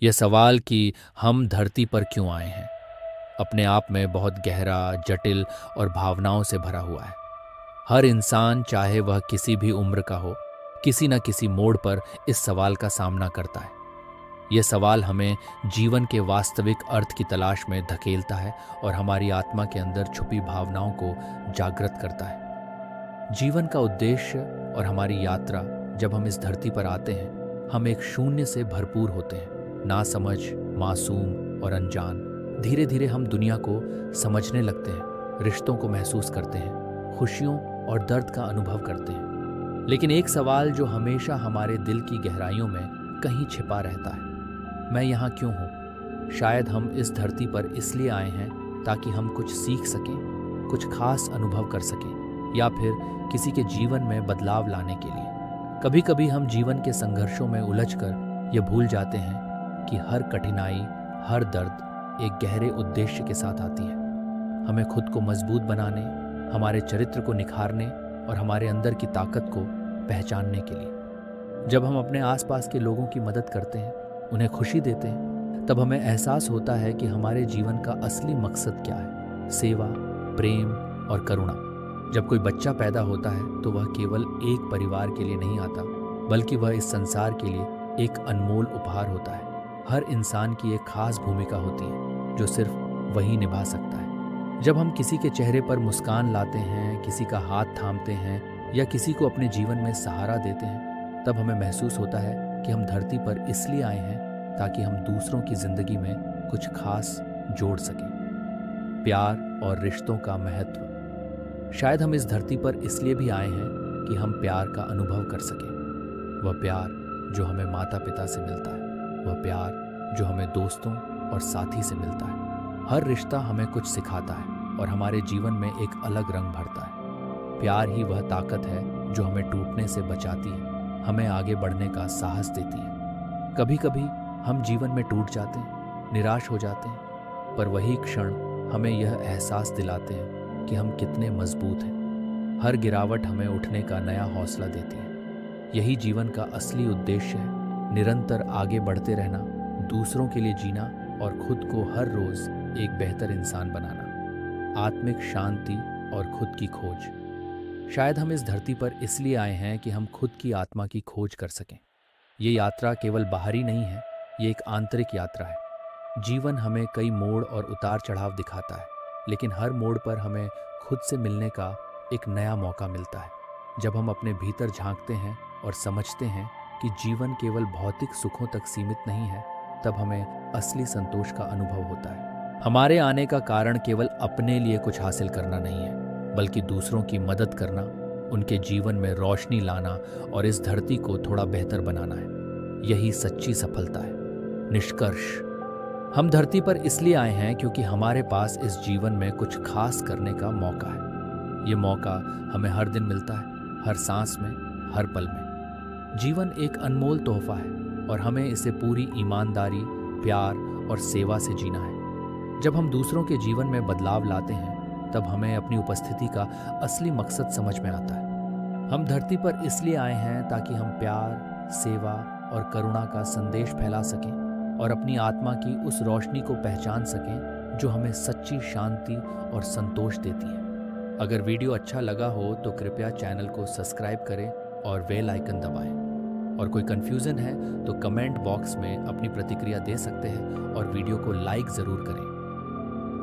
यह सवाल कि हम धरती पर क्यों आए हैं अपने आप में बहुत गहरा, जटिल और भावनाओं से भरा हुआ है। हर इंसान, चाहे वह किसी भी उम्र का हो, किसी न किसी मोड़ पर इस सवाल का सामना करता है। यह सवाल हमें जीवन के वास्तविक अर्थ की तलाश में धकेलता है और हमारी आत्मा के अंदर छुपी भावनाओं को जागृत करता है। जीवन का उद्देश्य और हमारी यात्रा, जब हम इस धरती पर आते हैं, हम एक शून्य से भरपूर होते हैं, नासमझ, मासूम और अनजान। धीरे धीरे हम दुनिया को समझने लगते हैं, रिश्तों को महसूस करते हैं, खुशियों और दर्द का अनुभव करते हैं। लेकिन एक सवाल जो हमेशा हमारे दिल की गहराइयों में कहीं छिपा रहता है, मैं यहाँ क्यों हूँ? शायद हम इस धरती पर इसलिए आए हैं ताकि हम कुछ सीख सकें, कुछ खास अनुभव कर सकें, या फिर किसी के जीवन में बदलाव लाने के लिए। कभी कभी हम जीवन के संघर्षों में उलझकर ये भूल जाते हैं कि हर कठिनाई, हर दर्द एक गहरे उद्देश्य के साथ आती है, हमें खुद को मजबूत बनाने, हमारे चरित्र को निखारने और हमारे अंदर की ताकत को पहचानने के लिए। जब हम अपने आसपास के लोगों की मदद करते हैं, उन्हें खुशी देते हैं, तब हमें एहसास होता है कि हमारे जीवन का असली मकसद क्या है: सेवा, प्रेम और करुणा। जब कोई बच्चा पैदा होता है तो वह केवल एक परिवार के लिए नहीं आता, बल्कि वह इस संसार के लिए एक अनमोल उपहार होता है। हर इंसान की एक खास भूमिका होती है जो सिर्फ वही निभा सकता है। जब हम किसी के चेहरे पर मुस्कान लाते हैं, किसी का हाथ थामते हैं या किसी को अपने जीवन में सहारा देते हैं, तब हमें महसूस होता है कि हम धरती पर इसलिए आए हैं ताकि हम दूसरों की जिंदगी में कुछ खास जोड़ सकें। प्यार और रिश्तों का महत्व। शायद हम इस धरती पर इसलिए भी आए हैं कि हम प्यार का अनुभव कर सकें। वह प्यार जो हमें माता पिता से मिलता है, वह प्यार जो हमें दोस्तों और साथी से मिलता है। हर रिश्ता हमें कुछ सिखाता है और हमारे जीवन में एक अलग रंग भरता है। प्यार ही वह ताकत है जो हमें टूटने से बचाती है, हमें आगे बढ़ने का साहस देती है। कभी कभी हम जीवन में टूट जाते हैं, निराश हो जाते हैं, पर वही क्षण हमें यह एहसास दिलाते हैं कि हम कितने मजबूत हैं। हर गिरावट हमें उठने का नया हौसला देती है। यही जीवन का असली उद्देश्य है, निरंतर आगे बढ़ते रहना, दूसरों के लिए जीना और खुद को हर रोज एक बेहतर इंसान बनाना। आत्मिक शांति और खुद की खोज। शायद हम इस धरती पर इसलिए आए हैं कि हम खुद की आत्मा की खोज कर सकें। ये यात्रा केवल बाहरी नहीं है, ये एक आंतरिक यात्रा है। जीवन हमें कई मोड़ और उतार चढ़ाव दिखाता है, लेकिन हर मोड़ पर हमें खुद से मिलने का एक नया मौका मिलता है। जब हम अपने भीतर झांकते हैं और समझते हैं कि जीवन केवल भौतिक सुखों तक सीमित नहीं है, तब हमें असली संतोष का अनुभव होता है। हमारे आने का कारण केवल अपने लिए कुछ हासिल करना नहीं है, बल्कि दूसरों की मदद करना, उनके जीवन में रोशनी लाना और इस धरती को थोड़ा बेहतर बनाना है। यही सच्ची सफलता है। निष्कर्ष, हम धरती पर इसलिए आए हैं क्योंकि हमारे पास इस जीवन में कुछ खास करने का मौका है। ये मौका हमें हर दिन मिलता है, हर सांस में, हर पल में। जीवन एक अनमोल तोहफा है और हमें इसे पूरी ईमानदारी, प्यार और सेवा से जीना है। जब हम दूसरों के जीवन में बदलाव लाते हैं, तब हमें अपनी उपस्थिति का असली मकसद समझ में आता है। हम धरती पर इसलिए आए हैं ताकि हम प्यार, सेवा और करुणा का संदेश फैला सकें और अपनी आत्मा की उस रोशनी को पहचान सकें जो हमें सच्ची शांति और संतोष देती है। अगर वीडियो अच्छा लगा हो तो कृपया चैनल को सब्सक्राइब करें और बेल आइकन दबाएं। और कोई कन्फ्यूज़न है तो कमेंट बॉक्स में अपनी प्रतिक्रिया दे सकते हैं और वीडियो को लाइक ज़रूर करें।